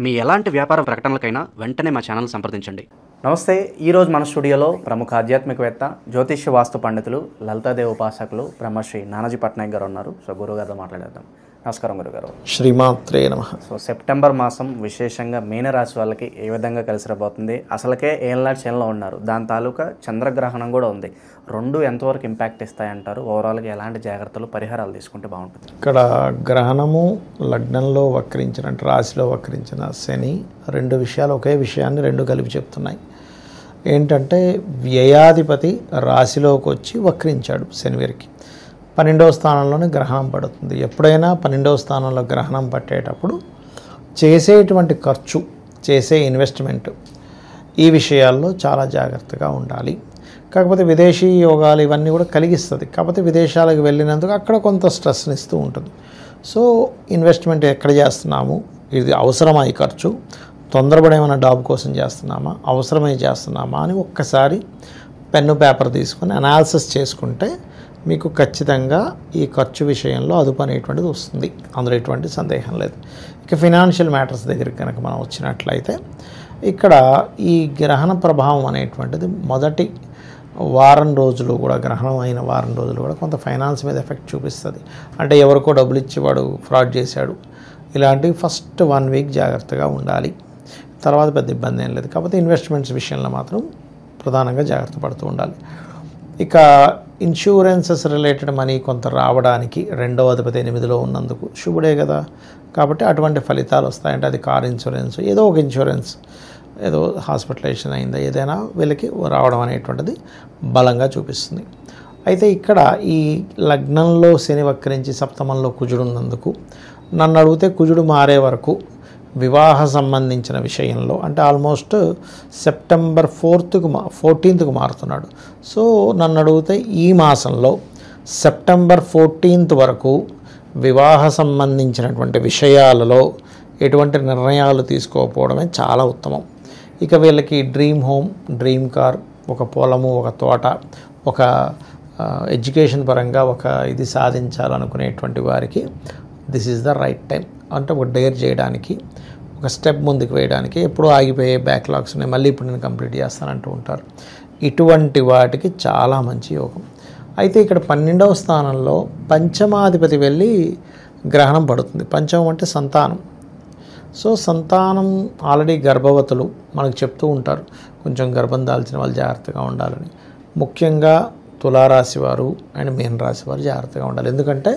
మీ ఎలాంటి వ్యాపార ప్రకటనలకైనా వెంటనే మా ఛానల్ సంప్రదించండి. నమస్తే. ఈరోజు మన స్టూడియోలో ప్రముఖ ఆధ్యాత్మికవేత్త, జ్యోతిష్య వాస్తు పండితులు, లలితాదేవి ఉపాసకులు బ్రహ్మశ్రీ నానాజీ పట్నాయక్ గారు ఉన్నారు. సో గురుగారితో మాట్లాడేద్దాం. నమస్కారం గురుగారు. శ్రీమాత్రే నమః. సో సెప్టెంబర్ మాసం విశేషంగా మీనరాశి వాళ్ళకి ఏ విధంగా కలిసి రాబోతుంది? అసలుకే ఏళ్ళనాటి శనిలో ఉన్నారు, దాని తాలూకా చంద్రగ్రహణం కూడా ఉంది. రెండు ఎంతవరకు ఇంపాక్ట్ ఇస్తాయంటారు? ఓవరాల్గా ఎలాంటి జాగ్రత్తలు, పరిహారాలు తీసుకుంటే బాగుంటుంది? ఇక్కడ గ్రహణము లగ్నంలో వక్రించిన, రాశిలో వక్రించిన శని రెండు విషయాలు ఒకే విషయాన్ని రెండు కలిపి చెప్తున్నాయి. ఏంటంటే వ్యయాధిపతి రాశిలోకి వచ్చి వక్రించాడు శనివారికి. 12వ స్థానంలోనే గ్రహణం పడుతుంది. ఎప్పుడైనా 12వ స్థానంలో గ్రహణం పట్టేటప్పుడు చేసేటువంటి ఖర్చు, చేసే ఇన్వెస్ట్మెంట్, ఈ విషయాల్లో చాలా జాగ్రత్తగా ఉండాలి. కాకపోతే విదేశీ యోగాలు ఇవన్నీ కూడా కలిగిస్తుంది. కాకపోతే విదేశాలకు వెళ్ళినందుకు అక్కడ కొంత స్ట్రెస్ని ఇస్తూ ఉంటుంది. సో ఇన్వెస్ట్మెంట్ ఎక్కడ చేస్తున్నాము, ఇది అవసరమా, ఈ ఖర్చు తొందరపడి ఏమైనా డాబ్ కోసం చేస్తున్నామా, అవసరమై చేస్తున్నామా అని ఒక్కసారి పెన్ను పేపర్ తీసుకొని అనాలిసిస్ చేసుకుంటే మీకు ఖచ్చితంగా ఈ ఖర్చు విషయంలో అదుపు అనేటువంటిది వస్తుంది. అందులో ఎటువంటి సందేహం లేదు. ఇక ఫినాన్షియల్ మ్యాటర్స్ దగ్గరికి కనుక మనం వచ్చినట్లయితే ఇక్కడ ఈ గ్రహణ ప్రభావం అనేటువంటిది మొదటి వారం రోజులు కూడా, గ్రహణం అయిన వారం రోజులు కూడా కొంత ఫైనాన్స్ మీద ఎఫెక్ట్ చూపిస్తుంది. అంటే ఎవరికో డబ్బులు ఇచ్చి వాడు ఫ్రాడ్ చేశాడు, ఇలాంటివి ఫస్ట్ 1 వీక్ జాగ్రత్తగా ఉండాలి. తర్వాత పెద్ద ఇబ్బంది ఏం లేదు. కాకపోతే ఇన్వెస్ట్మెంట్స్ విషయంలో మాత్రం ప్రధానంగా జాగ్రత్త పడుతూ ఉండాలి. ఇక ఇన్సూరెన్సెస్ రిలేటెడ్ మనీ కొంత రావడానికి 2వ అధిపతి 8లో ఉన్నందుకు శుభుడే కదా, కాబట్టి అటువంటి ఫలితాలు వస్తాయంటే అది కార్ ఇన్సూరెన్స్, ఏదో ఒక ఇన్సూరెన్స్, ఏదో హాస్పిటలైజేషన్ అయిందా, ఏదైనా వీళ్ళకి రావడం అనేటువంటిది బలంగా చూపిస్తుంది. అయితే ఇక్కడ ఈ లగ్నంలో శని వక్రించి సప్తమంలో కుజుడు ఉన్నందుకు నన్ను అడిగితే కుజుడు మారే వరకు వివాహ సంబంధించిన విషయంలో, అంటే ఆల్మోస్ట్ సెప్టెంబర్ 14th మారుతున్నాడు. సో నన్ను అడిగితే ఈ మాసంలో సెప్టెంబర్ 14th వరకు వివాహ సంబంధించినటువంటి విషయాలలో ఎటువంటి నిర్ణయాలు తీసుకోకపోవడమే చాలా ఉత్తమం. ఇక వీళ్ళకి డ్రీమ్ హోమ్, డ్రీమ్ కార్, ఒక పొలము, ఒక తోట, ఒక ఎడ్యుకేషన్ పరంగా ఒక ఇది సాధించాలనుకునేటువంటి వారికి this is the right time. అంటే ఒక డేర్ చేయడానికి, ఒక స్టెప్ ముందుకు వేయడానికి. ఎప్పుడూ ఆగిపోయే బ్యాక్లాగ్స్ ఉన్నాయి, మళ్ళీ ఇప్పుడు నేను కంప్లీట్ చేస్తానంటూ ఉంటారు. ఇటువంటి వాటికి చాలా మంచి యోగం. అయితే ఇక్కడ 12వ స్థానంలో పంచమాధిపతి వెళ్ళి గ్రహణం పడుతుంది. పంచమం అంటే సంతానం. సో సంతానం ఆల్రెడీ గర్భవతులు మనకు చెప్తూ ఉంటారు, కొంచెం గర్భం దాల్చిన వాళ్ళు జాగ్రత్తగా ఉండాలని. ముఖ్యంగా తులారాశి వారు అండ్ మీనరాశి వారు జాగ్రత్తగా ఉండాలి. ఎందుకంటే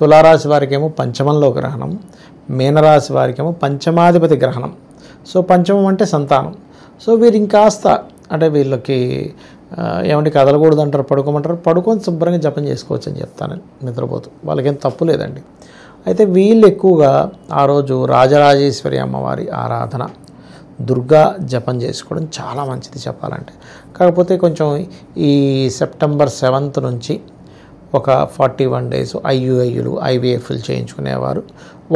తులారాశి వారికి ఏమో పంచమంలో గ్రహణం, మీనరాశి వారికి ఏమో పంచమాధిపతి గ్రహణం. సో పంచమం అంటే సంతానం. సో వీరు ఇంకాస్త అంటే వీళ్ళకి ఏమంటే కదలకూడదు అంటారు, పడుకోమంటారు, పడుకొని శుభ్రంగా జపం చేసుకోవచ్చు అని చెప్తాను నిద్రపోతూ. వాళ్ళకేం తప్పు లేదండి. అయితే వీళ్ళు ఎక్కువగా ఆ రోజు రాజరాజేశ్వరి అమ్మవారి ఆరాధన, దుర్గా జపం చేసుకోవడం చాలా మంచిది చెప్పాలంటే. కాకపోతే కొంచెం ఈ సెప్టెంబర్ 7th నుంచి ఒక 41 days ఐయుఐలు, ఐవీఎఫ్లు చేయించుకునేవారు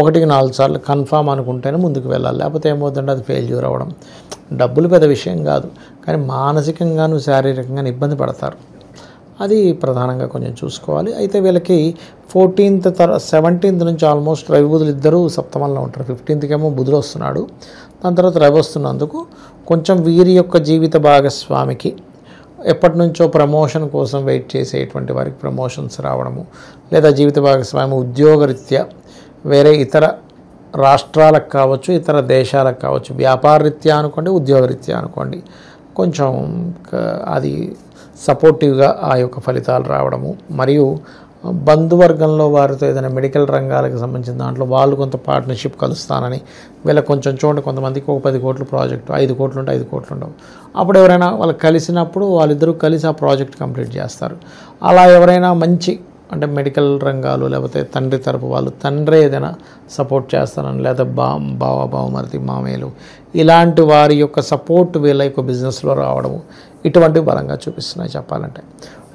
1కి 4 సార్లు కన్ఫామ్ అనుకుంటేనే ముందుకు వెళ్ళాలి. లేకపోతే ఏమవుతుందంటే అది ఫెయిల్యూర్ అవ్వడం. డబ్బులు పెద్ద విషయం కాదు, కానీ మానసికంగాను శారీరకంగా ఇబ్బంది పడతారు. అది ప్రధానంగా కొంచెం చూసుకోవాలి. అయితే వీళ్ళకి 17th నుంచి ఆల్మోస్ట్ రవి బుధులు ఇద్దరూ సప్తమంలో ఉంటారు. 15th ఏమో బుధుడు వస్తున్నాడు, దాని తర్వాత రవి వస్తున్నందుకు కొంచెం వీరి యొక్క జీవిత భాగస్వామికి ఎప్పటి నుంచో ప్రమోషన్ కోసం వెయిట్ చేసేటువంటి వారికి ప్రమోషన్స్ రావడము, లేదా జీవిత భాగస్వామి ఉద్యోగరీత్యా వేరే ఇతర రాష్ట్రాలకు కావచ్చు, ఇతర దేశాలకు కావచ్చు, వ్యాపారరీత్యా అనుకోండి, ఉద్యోగరీత్యా అనుకోండి, కొంచెం అది సపోర్టివ్గా ఆ యొక్క ఫలితాలు రావడము. మరియు బంధువర్గంలో వారితో ఏదైనా మెడికల్ రంగాలకు సంబంధించిన దాంట్లో వాళ్ళు కొంత పార్ట్నర్షిప్ కలుస్తానని, వీళ్ళకి కొంచెం చూడండి, కొంతమందికి ఒక 10 కోట్ల ప్రాజెక్టు, 5 కోట్లు ఉంటే 5 కోట్లు ఉండవు. అప్పుడు ఎవరైనా వాళ్ళు కలిసినప్పుడు వాళ్ళిద్దరూ కలిసి ఆ ప్రాజెక్ట్ కంప్లీట్ చేస్తారు. అలా ఎవరైనా మంచి అంటే మెడికల్ రంగాలు, లేకపోతే తండ్రి తరపు వాళ్ళు, తండ్రి ఏదైనా సపోర్ట్ చేస్తానని, లేదా బావమరిది, మామయ్యలు, ఇలాంటి వారి యొక్క సపోర్ట్ వీళ్ళ యొక్క బిజినెస్లో రావడము, ఇటువంటివి బలంగా చూపిస్తున్నాయి చెప్పాలంటే.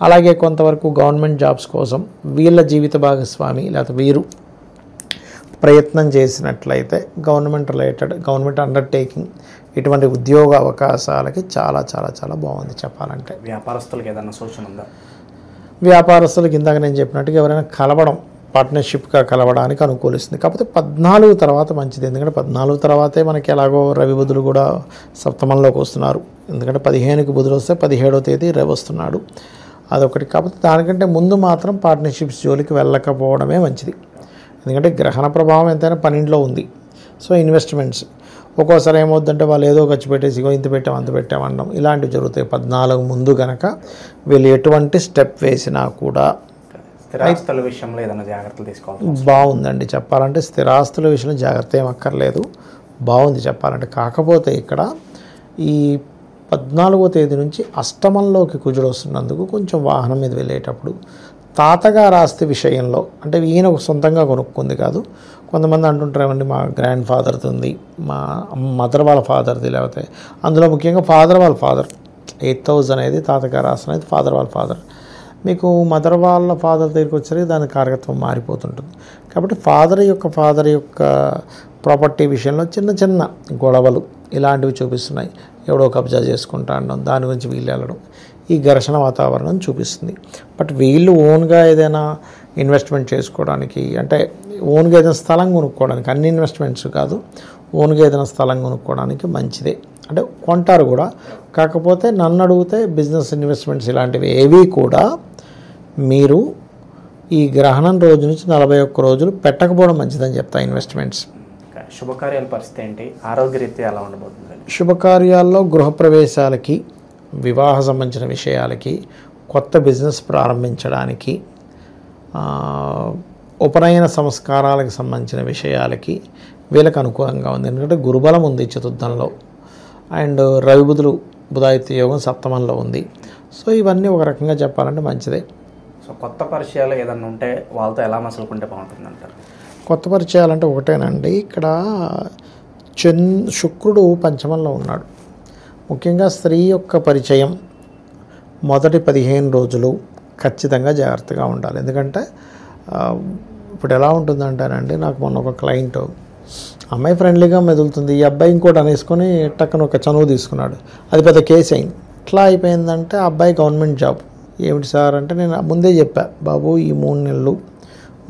అలాగే కొంతవరకు గవర్నమెంట్ జాబ్స్ కోసం వీళ్ళ జీవిత భాగస్వామి లేదా వీరు ప్రయత్నం చేసినట్లయితే గవర్నమెంట్ రిలేటెడ్, గవర్నమెంట్ అండర్టేకింగ్, ఇటువంటి ఉద్యోగ అవకాశాలకి చాలా చాలా చాలా బాగుంది చెప్పాలంటే. వ్యాపారస్తులకు ఏదైనా సూచన ఉందా? వ్యాపారస్తులకు ఇందాక నేను చెప్పినట్టుగా ఎవరైనా కలవడం, పార్ట్నర్షిప్గా కలవడానికి అనుకూలిస్తుంది. కాకపోతే 14 తర్వాత మంచిది, ఎందుకంటే 14 తర్వాతే మనకి ఎలాగో రవి బుధులు కూడా సప్తమంలోకి వస్తున్నారు. ఎందుకంటే 15కి బుధులు వస్తే 17వ తేదీ రవి వస్తున్నాడు, అదొకటి. కాకపోతే దానికంటే ముందు మాత్రం పార్ట్నర్షిప్స్ జోలికి వెళ్ళకపోవడమే మంచిది, ఎందుకంటే గ్రహణ ప్రభావం ఎంతైనా 12లో ఉంది. సో ఇన్వెస్ట్మెంట్స్ ఒక్కోసారి ఏమవుతుందంటే వాళ్ళు ఏదో ఖర్చు పెట్టేసి ఇంత పెట్టాం అంత పెట్టామనడం ఇలాంటివి జరుగుతాయి. 14 ముందు కనుక వీళ్ళు ఎటువంటి స్టెప్ వేసినా కూడా స్థిరాస్తుల విషయంలో ఏదైనా జాగ్రత్తలు తీసుకోవాలి. బాగుందండి చెప్పాలంటే, స్థిరాస్తుల విషయంలో జాగ్రత్త ఏమక్కర్లేదు, బాగుంది చెప్పాలంటే. కాకపోతే ఇక్కడ ఈ 14వ తేదీ నుంచి అష్టమంలోకి కుజుడు వస్తున్నందుకు కొంచెం వాహనం మీద వెళ్ళేటప్పుడు తాతగారు ఆస్తి విషయంలో, అంటే ఈయన సొంతంగా కొనుక్కుంది కాదు, కొంతమంది అంటుంటారేమండి మా గ్రాండ్ ఫాదర్ది ఉంది, మా మదర్ వాళ్ళ ఫాదర్ది, లేకపోతే అందులో ముఖ్యంగా ఫాదర్ వాళ్ళ ఫాదర్ 8,000 అనేది తాతగారు ఆస్తి అనేది ఫాదర్ వాళ్ళ ఫాదర్. మీకు మదర్ వాళ్ళ ఫాదర్ దగ్గరికి వచ్చేసరికి దాని కారకత్వం మారిపోతుంటుంది. కాబట్టి ఫాదర్ యొక్క ప్రాపర్టీ విషయంలో చిన్న చిన్న గొడవలు ఇలాంటివి చూపిస్తున్నాయి. ఎవడో కబ్జా చేసుకుంటా అనడం, దాని గురించి వీళ్ళు వెళ్ళడం, ఈ ఘర్షణ వాతావరణం చూపిస్తుంది. బట్ వీళ్ళు ఓన్గా ఏదైనా ఇన్వెస్ట్మెంట్ చేసుకోవడానికి, అంటే ఓన్గా ఏదైనా స్థలం కొనుక్కోవడానికి, అన్ని ఇన్వెస్ట్మెంట్స్ కాదు, ఓన్గా ఏదైనా స్థలం కొనుక్కోవడానికి మంచిదే, అంటే కొంటారు కూడా. కాకపోతే నన్ను అడిగితే బిజినెస్ ఇన్వెస్ట్మెంట్స్ ఇలాంటివి ఏవి కూడా మీరు ఈ గ్రహణం రోజు నుంచి 41 రోజులు పెట్టకపోవడం మంచిదని చెప్తా. ఇన్వెస్ట్మెంట్స్, శుభకార్యాల పరిస్థితి ఏంటి, ఆరోగ్యరీత్యా ఎలా ఉండబోతుంది? శుభకార్యాల్లో గృహప్రవేశాలకి, వివాహ సంబంధించిన విషయాలకి, కొత్త బిజినెస్ ప్రారంభించడానికి, ఉపనయన సంస్కారాలకు సంబంధించిన విషయాలకి వీళ్ళకి అనుకూలంగా ఉంది. ఎందుకంటే గురుబలం ఉంది చతుర్థంలో, అండ్ రవి బుధులు బుధాదిత్య యోగం సప్తమంలో ఉంది. సో ఇవన్నీ ఒక రకంగా చెప్పాలంటే మంచిదే. సో కొత్త పరిచయాలు ఏదన్నా ఉంటే వాళ్ళతో ఎలా మసలుకుంటే బాగుంటుంది అంటారు? కొత్త పరిచయాలంటే ఒకటేనండి, ఇక్కడ శుక్రుడు పంచమంలో ఉన్నాడు. ముఖ్యంగా స్త్రీ యొక్క పరిచయం మొదటి 15 రోజులు ఖచ్చితంగా జాగ్రత్తగా ఉండాలి. ఎందుకంటే ఇప్పుడు ఎలా ఉంటుందంటానండి, నాకు మొన్న ఒక క్లయింట్, అమ్మాయి ఫ్రెండ్లీగా మెదులుతుంది, ఈ అబ్బాయి ఇంకోటి అనేసుకొని టక్కన ఒక చనువు తీసుకున్నాడు, అది పెద్ద కేసు అయింది. ఎట్లా అయిపోయిందంటే ఆ అబ్బాయి గవర్నమెంట్ జాబ్. ఏమిటి సార్ అంటే, నేను ముందే చెప్పా, బాబు ఈ 3 నెలలు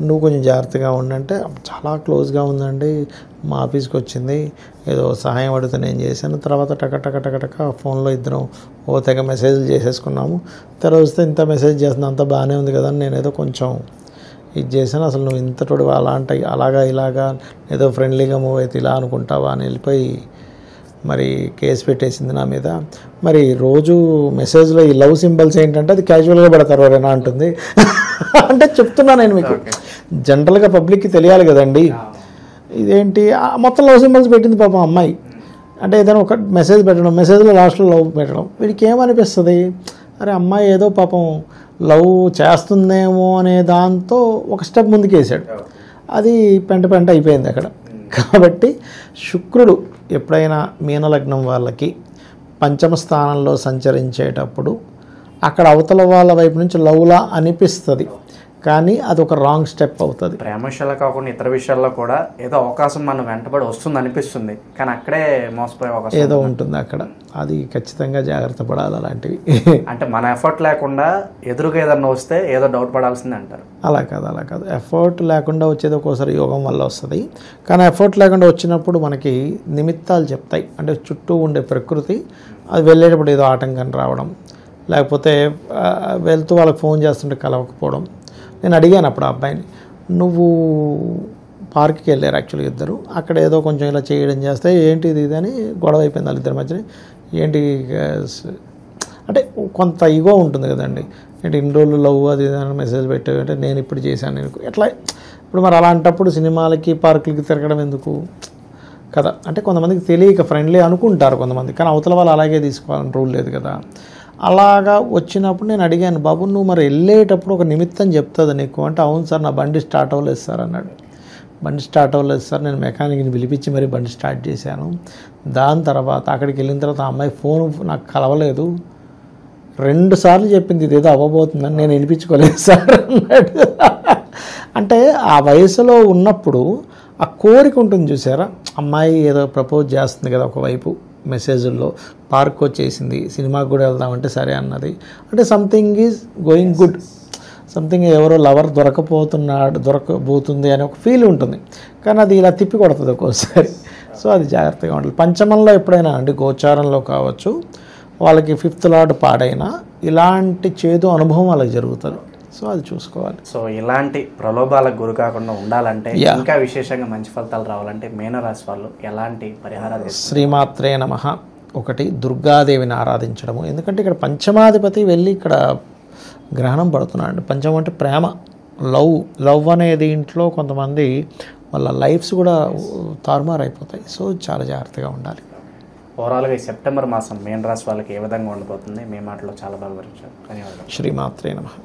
నువ్వు కొంచెం జాగ్రత్తగా ఉండంటే, చాలా క్లోజ్గా ఉందండి, మా ఆఫీస్కి వచ్చింది, ఏదో సహాయం అడిగితే నేను చేశాను, తర్వాత టక ఫోన్లో ఇద్దరం ఓ తెగ మెసేజ్లు చేసేసుకున్నాము, తర్వాత ఇంత మెసేజ్ చేస్తుంది అంత బాగానే ఉంది కదా అని నేను ఏదో కొంచెం ఇది చేశాను, అసలు నువ్వు ఇంతటోడు అలాగా ఇలాగా ఏదో ఫ్రెండ్లీగా మూవ్ అయితే ఇలా అనుకుంటావా అని వెళ్ళిపోయి మరి కేసు పెట్టేసింది నా మీద. మరి రోజు మెసేజ్లో ఈ లవ్ సింబల్స్ ఏంటంటే అది క్యాజువల్గా పెడతారు ఎవరైనా అంటుంది. అంటే చెప్తున్నా నేను మీకు, జనరల్గా పబ్లిక్కి తెలియాలి కదండి, ఇదేంటి మొత్తం లవ్ సింబల్స్ పెట్టింది పాపం అమ్మాయి. అంటే ఏదైనా ఒక మెసేజ్ పెట్టడం, మెసేజ్లో లాస్ట్లో లవ్ పెట్టడం, వీడికి ఏమనిపిస్తుంది, అరే అమ్మాయి ఏదో పాపం లవ్ చేస్తుందేమో అనే దాంతో ఒక స్టెప్ ముందుకు వేసాడు, అది పెంట అయిపోయింది అక్కడ. కాబట్టి శుక్రుడు ఎప్పుడైనా మీనలగ్నం వాళ్ళకి పంచమ స్థానంలో సంచరించేటప్పుడు అక్కడ అవతల వాళ్ళ వైపు నుంచి లవ్లా అనిపిస్తుంది, కానీ అది ఒక రాంగ్ స్టెప్ అవుతుంది. ప్రేమ విషయాల్లో కాకుండా ఇతర విషయాల్లో కూడా ఏదో అవకాశం మనం వెంటబడి వస్తుంది అనిపిస్తుంది, కానీ అక్కడే మోసపోయే అవకాశం ఏదో ఉంటుంది అక్కడ, అది ఖచ్చితంగా జాగ్రత్త పడాలి అలాంటివి. అంటే మన ఎఫర్ట్ లేకుండా ఎదురుగా ఏదన్నా వస్తే ఏదో డౌట్ పడాల్సిందే అంటారు. అలా కాదు, ఎఫర్ట్ లేకుండా వచ్చేది ఒక్కోసారి యోగం వల్ల వస్తుంది, కానీ ఎఫర్ట్ లేకుండా వచ్చినప్పుడు మనకి నిమిత్తాలు చెప్తాయి. అంటే చుట్టూ ఉండే ప్రకృతి అది వెళ్ళేటప్పుడు ఏదో ఆటంకం రావడం, లేకపోతే వెళ్తూ వాళ్ళకి ఫోన్ చేస్తుంటే కలవకపోవడం. నేను అడిగాను అప్పుడు ఆ అబ్బాయిని, నువ్వు పార్క్కి వెళ్ళారు యాక్చువల్గా ఇద్దరు, అక్కడ ఏదో కొంచెం ఇలా చేయడం చేస్తే ఏంటి ఇది అని గొడవ అయిపోయింది వాళ్ళిద్దరి మధ్య. ఏంటి అంటే కొంత ఈగో ఉంటుంది కదండి, ఏంటి ఇన్ని రోజులు లవ్ అది మెసేజ్ పెట్టావు అంటే నేను ఇప్పుడు చేశాను నేను ఎట్లా. ఇప్పుడు మరి అలాంటప్పుడు సినిమాలకి పార్కులకి తిరగడం ఎందుకు కదా. అంటే కొంతమందికి తెలియక ఫ్రెండ్లీ అనుకుంటారు కొంతమంది, కానీ అవతల వాళ్ళు అలాగే తీసుకోవాలని రూల్ లేదు కదా. అలాగా వచ్చినప్పుడు నేను అడిగాను, బాబు నువ్వు మరి వెళ్ళేటప్పుడు ఒక నిమిత్తం చెప్తుంది నీకు అంటే, అవును సార్ నా బండి స్టార్ట్ అవ్వలేదు సార్ అన్నాడు. బండి స్టార్ట్ అవ్వలేదు సార్, నేను మెకానిక్ని పిలిపించి మరి బండి స్టార్ట్ చేశాను, దాని తర్వాత అక్కడికి వెళ్ళిన తర్వాత ఆ అమ్మాయి ఫోన్ నాకు కలవలేదు, 2 సార్లు చెప్పింది ఇదేదో అవ్వబోతుందని, నేను వినిపించుకోలేదు సార్ అన్నాడు. అంటే ఆ వయసులో ఉన్నప్పుడు ఆ కోరిక ఉంటుంది చూసారా, అమ్మాయి ఏదో ప్రపోజ్ చేస్తుంది కదా ఒకవైపు మెసేజ్ల్లో, పార్క్ వచ్చేసింది, సినిమాకి కూడా వెళ్దామంటే సరే అన్నది, అంటే something is going good. So something ఎవరో లవర్ దొరకబోతుంది అనే ఒక ఫీల్ ఉంటుంది, కానీ అది ఇలా తిప్పి కొడుతుంది ఒక్కోసారి. సో అది జాగ్రత్తగా ఉండాలి. పంచమంలో ఎప్పుడైనా అండి, గోచారంలో కావచ్చు, వాళ్ళకి 5th లార్డ్ పాడైనా ఇలాంటి చేదు అనుభవం వాళ్ళకి జరుగుతుంది. సో అది చూసుకోవాలి. సో ఇలాంటి ప్రలోభాలకు గురి కాకుండా ఉండాలంటే, ఇంకా విశేషంగా మంచి ఫలితాలు రావాలంటే మీనరాశి వాళ్ళు ఎలాంటి పరిహారాలు చేస్తారు? శ్రీమాత్రే నమః. ఒకటి, దుర్గాదేవిని ఆరాధించడము. ఎందుకంటే ఇక్కడ పంచమాధిపతి వెళ్ళి ఇక్కడ గ్రహణం పడుతున్నాడు. పంచమం అంటే ప్రేమ, లవ్ అనేది ఇంట్లో కొంతమంది వాళ్ళ లైఫ్స్ కూడా తారుమారు అయిపోతాయి. సో చాలా జాగ్రత్తగా ఉండాలి. ఓవరాల్గా ఈ సెప్టెంబర్ మాసం మీనరాశి వాళ్ళకి ఏ విధంగా ఉండబోతుంది? మీ మాటలో చాలా బాగా వివరించారు. ధన్యవాదాలు. శ్రీమాత్రే నమః.